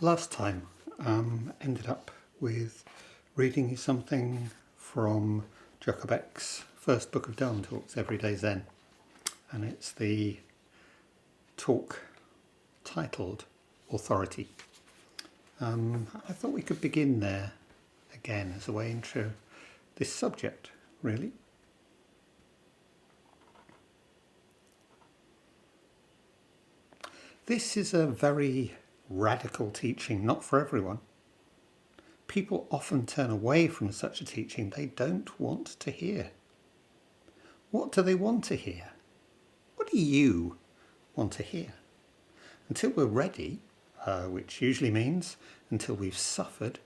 Last time ended up with reading you something from Joko Beck's first book of Dharma Talks, Everyday Zen, and it's the talk titled Authority. I thought we could begin there again as a way into this subject, really. This is a very radical teaching, not for everyone. People often turn away from such a teaching they don't want to hear. What do they want to hear? What do you want to hear? Until we're ready, which usually means until we've suffered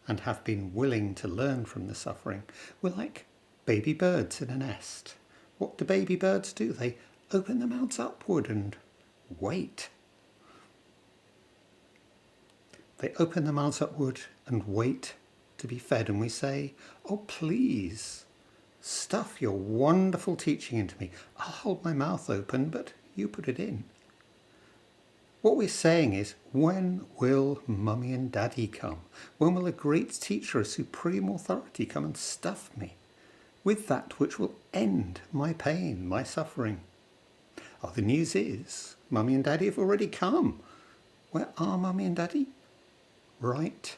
and have been willing to learn from the suffering, we're like baby birds in a nest. What do baby birds do? They open their mouths upward and wait. They open their mouths upward and wait to be fed, and we say, "Oh, please, stuff your wonderful teaching into me. I'll hold my mouth open, but you put it in." What we're saying is, when will Mummy and Daddy come? When will a great teacher, a supreme authority, come and stuff me with that which will end my pain, my suffering? Oh, the news is, Mummy and Daddy have already come. Where are Mummy and Daddy? Right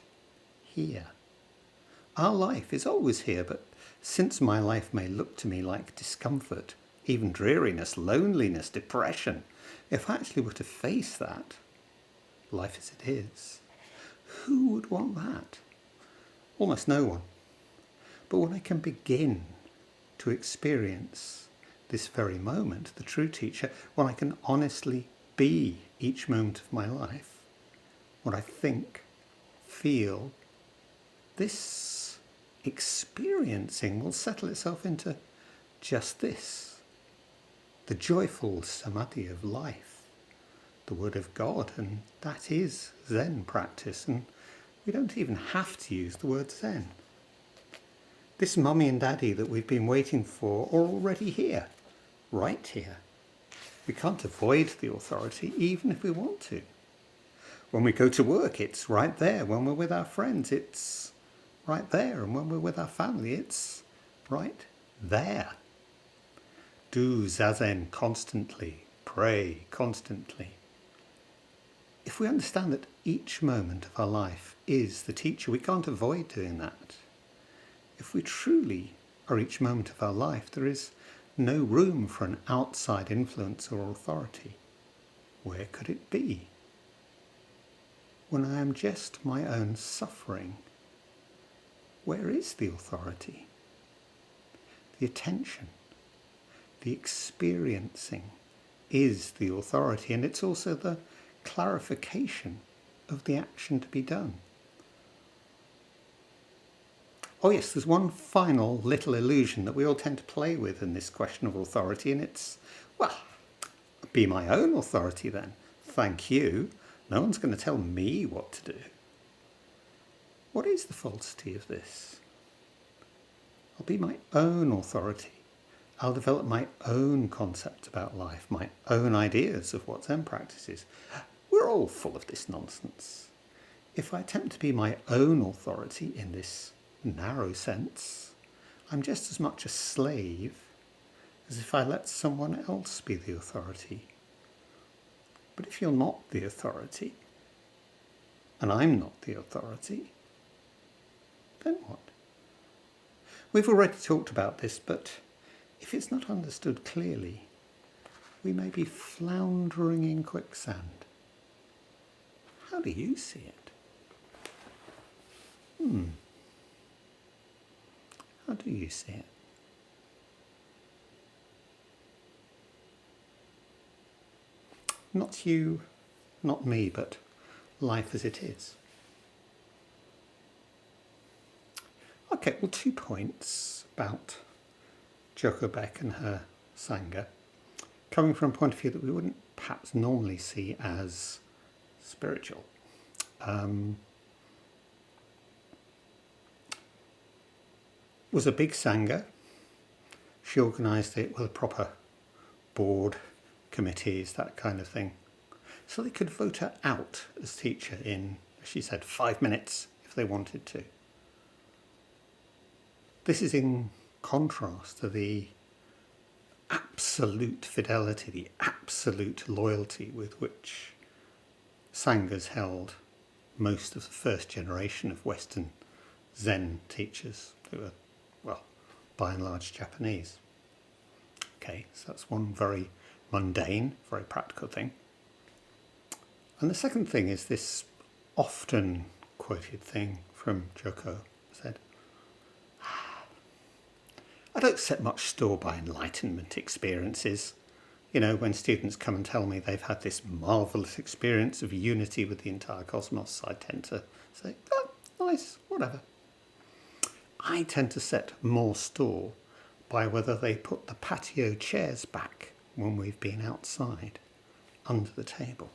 here. Our life is always here, but since my life may look to me like discomfort, even dreariness, loneliness, depression, if I actually were to face that, life as it is, who would want that? Almost no one. But when I can begin to experience this very moment, the true teacher, when I can honestly be each moment of my life, what I think, feel, this experiencing will settle itself into just this, the joyful samadhi of life, the word of God, and that is Zen practice, and we don't even have to use the word Zen. This Mummy and Daddy that we've been waiting for are already here, right here. We can't avoid the authority even if we want to. When we go to work, it's right there. When we're with our friends, it's right there. And when we're with our family, it's right there. Do Zazen constantly. Pray constantly. If we understand that each moment of our life is the teacher, we can't avoid doing that. If we truly are each moment of our life, there is no room for an outside influence or authority. Where could it be? When I am just my own suffering, where is the authority? The attention, the experiencing is the authority, and it's also the clarification of the action to be done. Oh yes, there's one final little illusion that we all tend to play with in this question of authority, and it's, well, be my own authority then. Thank you. No one's going to tell me what to do. What is the falsity of this? I'll be my own authority. I'll develop my own concepts about life, my own ideas of what Zen practice is. We're all full of this nonsense. If I attempt to be my own authority in this narrow sense, I'm just as much a slave as if I let someone else be the authority. But if you're not the authority, and I'm not the authority, then what? We've already talked about this, but if it's not understood clearly, we may be floundering in quicksand. How do you see it? How do you see it? Not you, not me, but life as it is. Okay, well, 2 points about Joko Beck and her Sangha, coming from a point of view that we wouldn't perhaps normally see as spiritual. Was a big Sangha. She organised it with a proper board, committees, that kind of thing. so they could vote her out as teacher in, as she said, 5 minutes if they wanted to. This is in contrast to the absolute fidelity, the absolute loyalty with which Sanghas held most of the first generation of Western Zen teachers who were, well, by and large Japanese. Okay, so that's one very mundane, very practical thing. And the second thing is this often quoted thing from Joko said, I don't set much store by enlightenment experiences. You know, when students come and tell me they've had this marvellous experience of unity with the entire cosmos, I tend to say, oh, nice, whatever. I tend to set more store by whether they put the patio chairs back when we've been outside, under the table.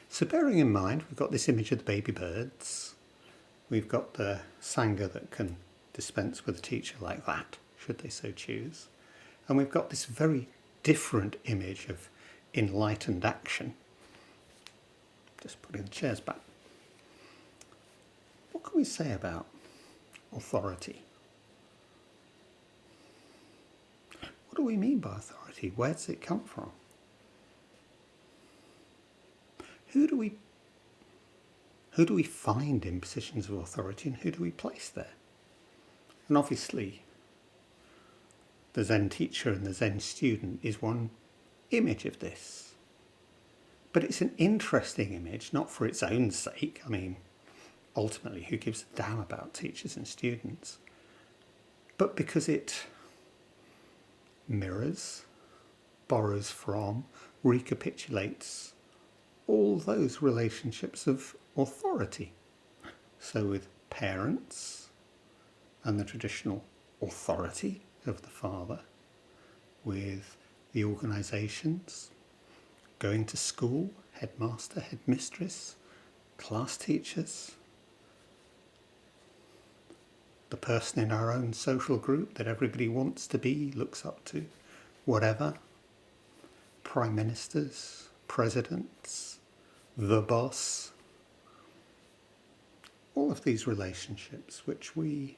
So bearing in mind, we've got this image of the baby birds. We've got the Sangha that can dispense with a teacher like that, should they so choose. And we've got this very different image of enlightened action. Just putting the chairs back. What can we say about authority? What do we mean by authority? Where does it come from? Who do we find in positions of authority and who do we place there? And obviously, the Zen teacher and the Zen student is one image of this. But it's an interesting image, not for its own sake. I mean, ultimately, who gives a damn about teachers and students? But because it mirrors, borrows from, recapitulates all those relationships of authority. So with parents and the traditional authority of the father, with the organisations, going to school, headmaster, headmistress, class teachers, the person in our own social group that everybody wants to be, looks up to, whatever, prime ministers, presidents, the boss, all of these relationships which we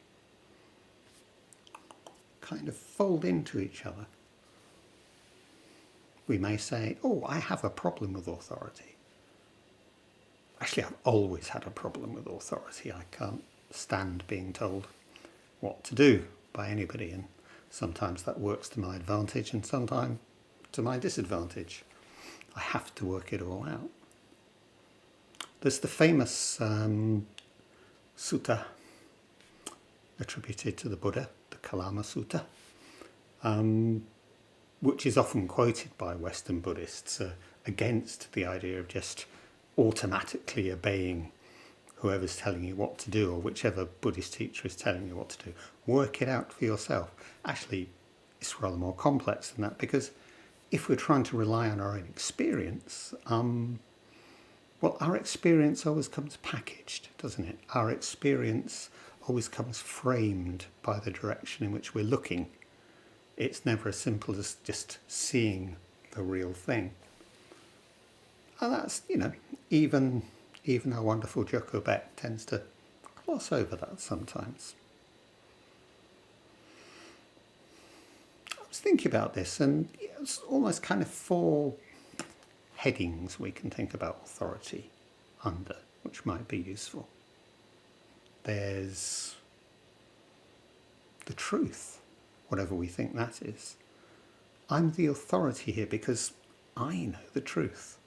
kind of fold into each other. We may say, oh, I have a problem with authority. Actually, I've always had a problem with authority. I can't stand being told what to do by anybody, and sometimes that works to my advantage and sometimes to my disadvantage. I have to work it all out. There's the famous sutta attributed to the Buddha, the Kalama Sutta, which is often quoted by Western Buddhists against the idea of just automatically obeying whoever's telling you what to do, or whichever Buddhist teacher is telling you what to do. Work it out for yourself. Actually, it's rather more complex than that, because if we're trying to rely on our own experience, well, our experience always comes packaged, doesn't it? Our experience always comes framed by the direction in which we're looking. It's never as simple as just seeing the real thing. And that's, even our wonderful Joko Beck tends to gloss over that sometimes. I was thinking about this, and it's almost kind of 4 headings we can think about authority under, which might be useful. There's the truth, whatever we think that is. I'm the authority here because I know the truth.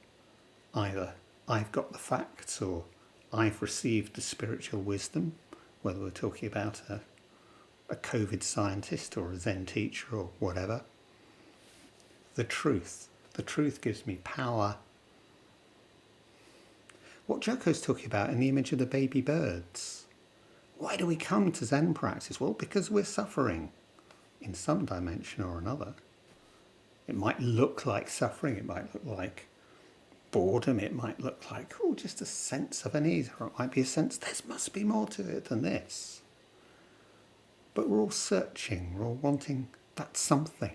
Either I've got the facts or I've received the spiritual wisdom, whether we're talking about a COVID scientist or a Zen teacher or whatever. The truth. The truth gives me power. What Joko's talking about in the image of the baby birds. Why do we come to Zen practice? Well, because we're suffering in some dimension or another. It might look like suffering. It might look like boredom. It might look like, just a sense of unease. Or it might be a sense, there must be more to it than this. But we're all searching. We're all wanting that something.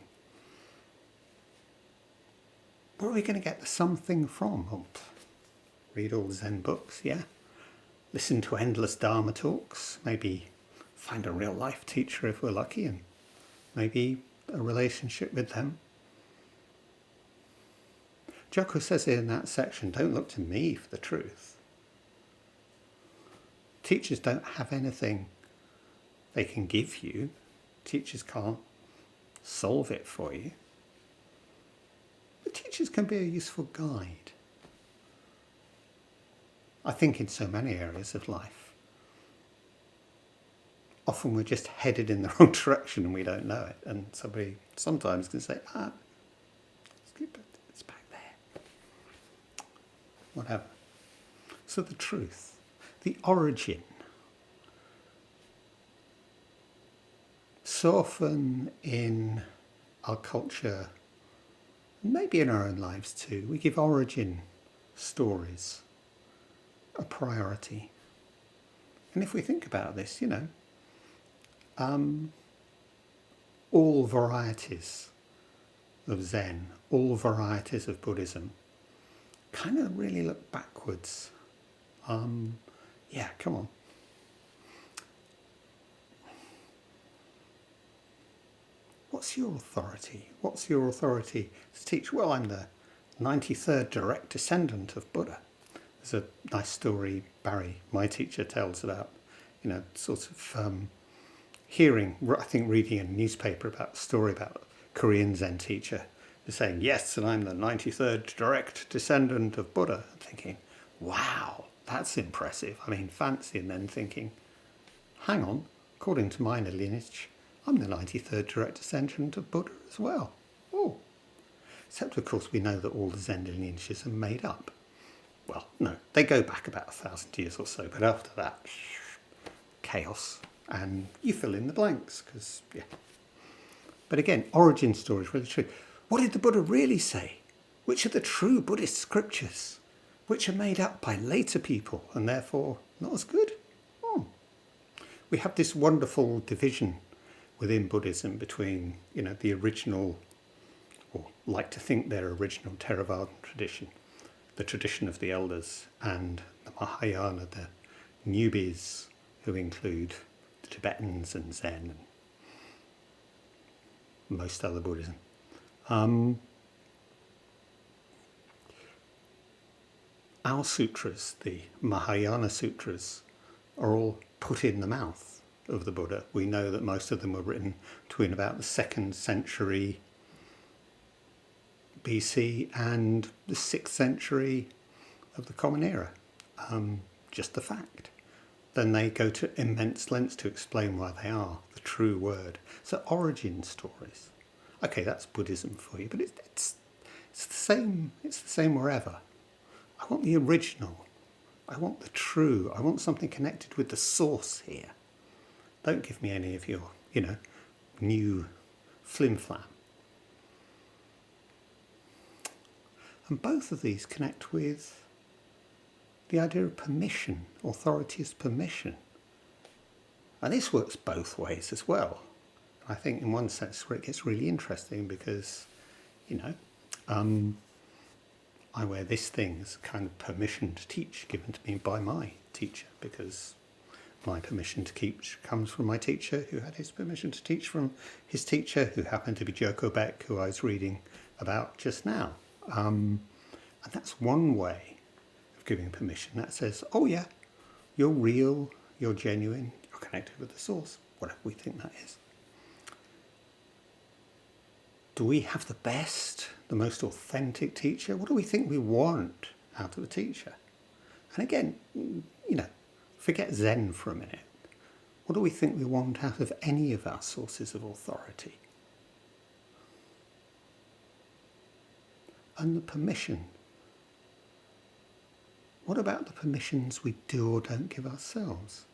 Where are we going to get the something from? Oh, read all the Zen books, yeah. Listen to endless Dharma talks. Maybe find a real life teacher if we're lucky, and maybe a relationship with them. Joko says in that section, don't look to me for the truth. Teachers don't have anything they can give you. Teachers can't solve it for you. But teachers can be a useful guide. I think in so many areas of life. Often we're just headed in the wrong direction and we don't know it. And somebody sometimes can say, it's back there. Whatever. So the truth, the origin. So often in our culture, maybe in our own lives too, we give origin stories a priority. And if we think about this, all varieties of Zen, all varieties of Buddhism kind of really look backwards. Come on. What's your authority? What's your authority to teach? Well, I'm the 93rd direct descendant of Buddha. There's a nice story Barry, my teacher, tells about, hearing, I think reading a newspaper about a story about a Korean Zen teacher who's saying, yes, and I'm the 93rd direct descendant of Buddha. I'm thinking, wow, that's impressive. I mean, fancy. And then thinking, hang on, according to my lineage, I'm the 93rd direct descendant of Buddha as well. Oh, except of course we know that all the Zen lineages are made up. Well, no, they go back about 1,000 years or so, but after that, chaos, and you fill in the blanks, because, yeah. But again, origin story is really true. What did the Buddha really say? Which are the true Buddhist scriptures? Which are made up by later people, and therefore not as good? We have this wonderful division within Buddhism between, the original, or like to think their original Theravadan tradition, the tradition of the elders, and the Mahayana, the newbies, who include the Tibetans and Zen and most other Buddhism. Our sutras, the Mahayana sutras, are all put in the mouth of the Buddha. We know that most of them were written between about the 2nd century BC and the 6th century of the Common Era. Just the fact. Then they go to immense lengths to explain why they are the true word. So origin stories. Okay, that's Buddhism for you, but it's the same. It's the same wherever. I want the original. I want the true. I want something connected with the source here. Don't give me any of your, new flim-flam. And both of these connect with the idea of permission, authority as permission. And this works both ways as well. I think in one sense where it gets really interesting because, I wear this thing as a kind of permission to teach given to me by my teacher, because my permission to teach comes from my teacher who had his permission to teach from his teacher, who happened to be Joko Beck, who I was reading about just now. And that's one way of giving permission. That says, oh yeah, you're real, you're genuine, you're connected with the source, whatever we think that is. Do we have the best, the most authentic teacher? What do we think we want out of a teacher? And again, forget Zen for a minute. What do we think we want out of any of our sources of authority? And the permission. What about the permissions we do or don't give ourselves?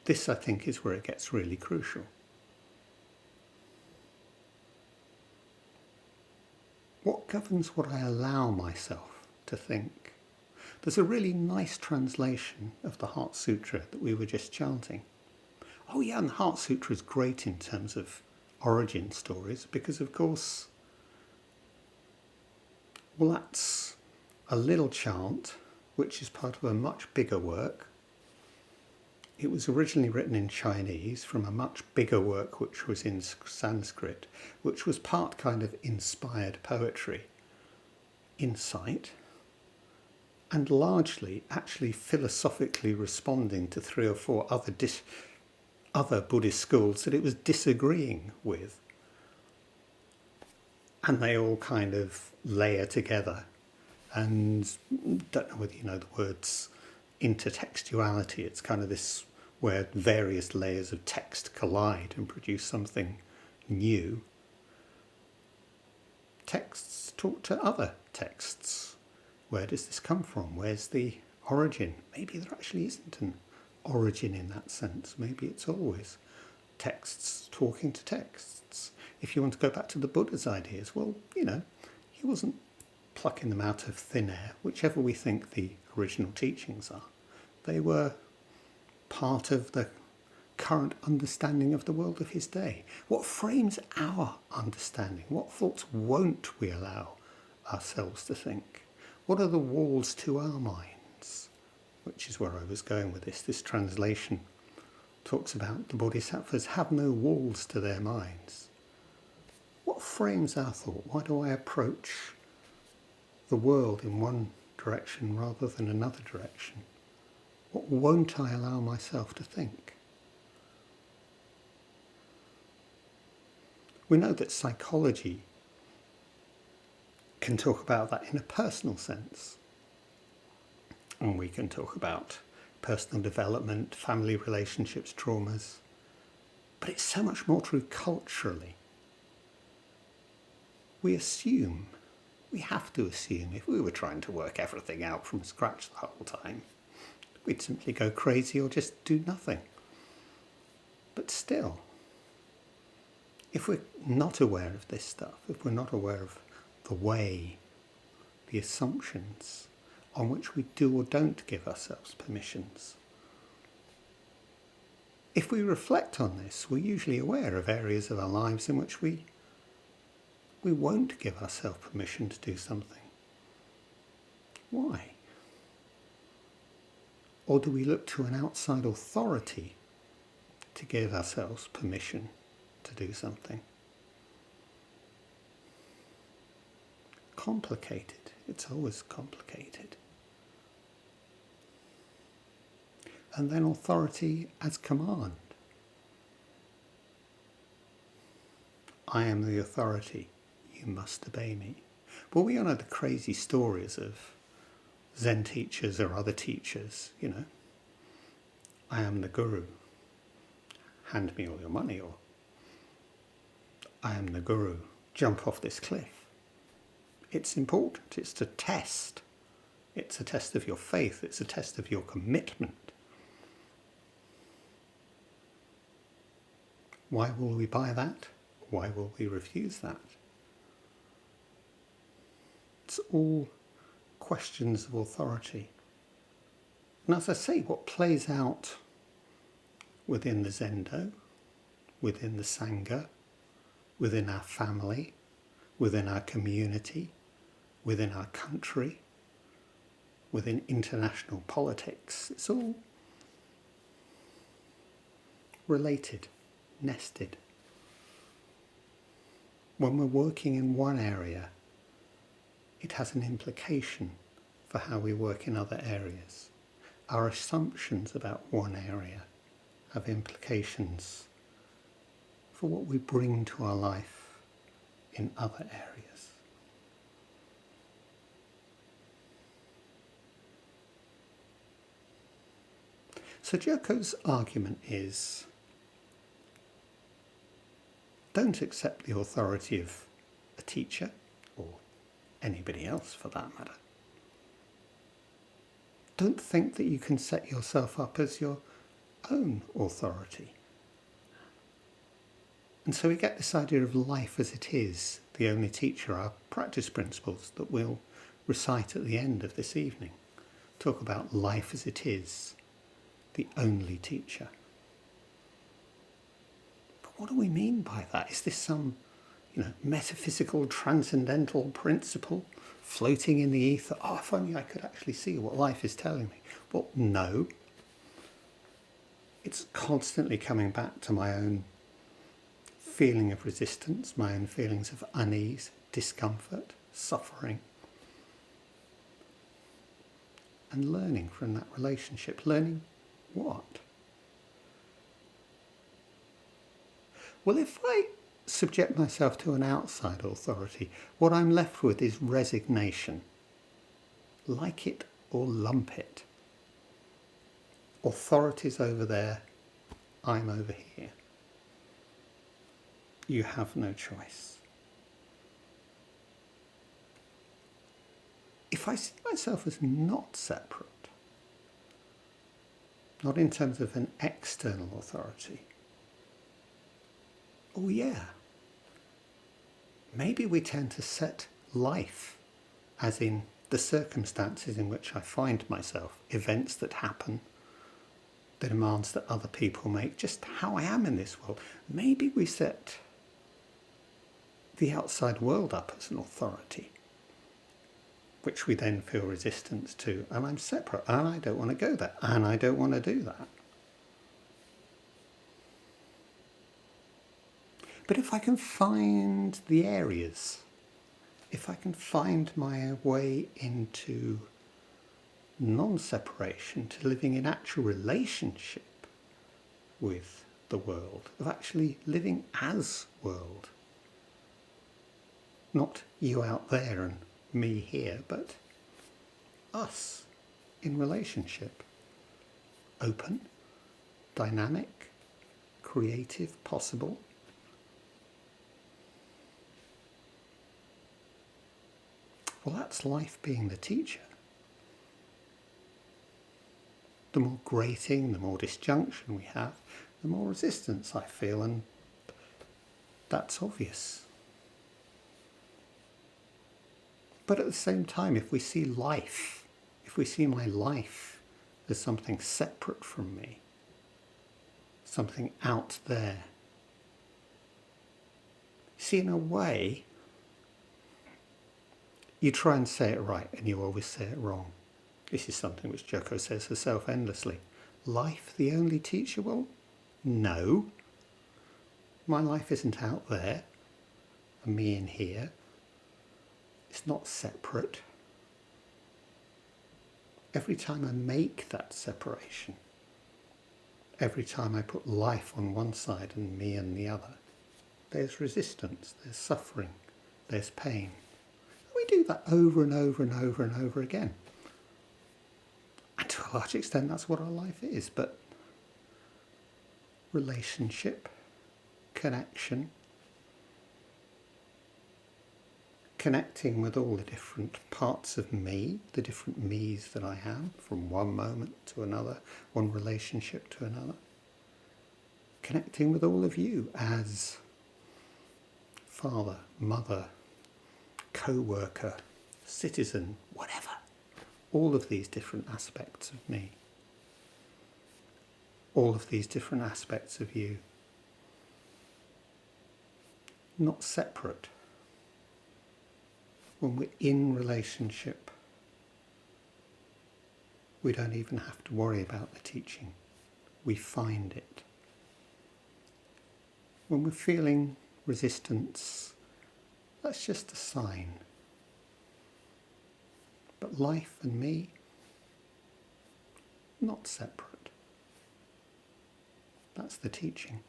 This, I think, is where it gets really crucial. What governs what I allow myself to think? There's a really nice translation of the Heart Sutra that we were just chanting. Oh yeah, and the Heart Sutra is great in terms of origin stories because, of course, Well, that's a little chant, which is part of a much bigger work. It was originally written in Chinese from a much bigger work which was in Sanskrit, which was part kind of inspired poetry, insight, and largely actually philosophically responding to 3 or 4 other Buddhist schools that it was disagreeing with. And they all kind of layer together. And don't know whether you know the words intertextuality. It's kind of this where various layers of text collide and produce something new. Texts talk to other texts. Where does this come from? Where's the origin? Maybe there actually isn't an origin in that sense. Maybe it's always texts talking to texts. If you want to go back to the Buddha's ideas, well, he wasn't plucking them out of thin air, whichever we think the original teachings are. They were part of the current understanding of the world of his day. What frames our understanding? What thoughts won't we allow ourselves to think? What are the walls to our minds? Which is where I was going with this. This translation talks about the bodhisattvas have no walls to their minds. What frames our thought? Why do I approach the world in one direction rather than another direction? What won't I allow myself to think? We know that psychology can talk about that in a personal sense. And we can talk about personal development, family relationships, traumas. But it's so much more true culturally. We have to assume, if we were trying to work everything out from scratch the whole time, we'd simply go crazy or just do nothing. But still, if we're not aware of this stuff, if we're not aware of the way, the assumptions on which we do or don't give ourselves permissions, if we reflect on this, we're usually aware of areas of our lives in which we won't give ourselves permission to do something. Why? Or do we look to an outside authority to give ourselves permission to do something? Complicated. It's always complicated. And then authority as command. I am the authority. You must obey me. Well, we all know the crazy stories of Zen teachers or other teachers, I am the guru. Hand me all your money, or I am the guru. Jump off this cliff. It's important. It's a test. It's a test of your faith. It's a test of your commitment. Why will we buy that? Why will we refuse that? It's all questions of authority. And as I say, what plays out within the Zendo, within the Sangha, within our family, within our community, within our country, within international politics, it's all related, nested. When we're working in one area, it has an implication for how we work in other areas. Our assumptions about one area have implications for what we bring to our life in other areas. So Joko's argument is, don't accept the authority of a teacher, or anybody else for that matter. Don't think that you can set yourself up as your own authority. And so we get this idea of life as it is, the only teacher, our practice principles that we'll recite at the end of this evening. Talk about life as it is, the only teacher. But what do we mean by that? Is this some, metaphysical, transcendental principle floating in the ether. Oh, if only I could actually see what life is telling me. Well, no. It's constantly coming back to my own feeling of resistance, my own feelings of unease, discomfort, suffering, and learning from that relationship. Learning what? Well, if I subject myself to an outside authority, what I'm left with is resignation. Like it or lump it. Authority's over there, I'm over here. You have no choice. If I see myself as not separate, not in terms of an external authority, oh yeah, maybe we tend to set life, as in the circumstances in which I find myself, events that happen, the demands that other people make, just how I am in this world. Maybe we set the outside world up as an authority, which we then feel resistance to, and I'm separate, and I don't want to go there, and I don't want to do that. But if I can find the areas, if I can find my way into non-separation, to living in actual relationship with the world, of actually living as world, not you out there and me here, but us in relationship, open, dynamic, creative, possible. Well, that's life being the teacher. The more grating, the more disjunction we have, the more resistance I feel, and that's obvious. But at the same time, if we see life, if we see my life as something separate from me, something out there, see, in a way, you try and say it right and you always say it wrong. This is something which Joko says herself endlessly. Life the only teacher? Well, no. My life isn't out there and me in here. It's not separate. Every time I make that separation, every time I put life on one side and me on the other, there's resistance, there's suffering, there's pain. We do that over and over and over and over again. And to a large extent, that's what our life is. But relationship, connection, connecting with all the different parts of me, the different me's that I have, from one moment to another, one relationship to another. Connecting with all of you as father, mother, co-worker, citizen, whatever. All of these different aspects of me. All of these different aspects of you. Not separate. When we're in relationship, we don't even have to worry about the teaching. We find it. When we're feeling resistance, that's just a sign. But life and me, not separate. That's the teaching.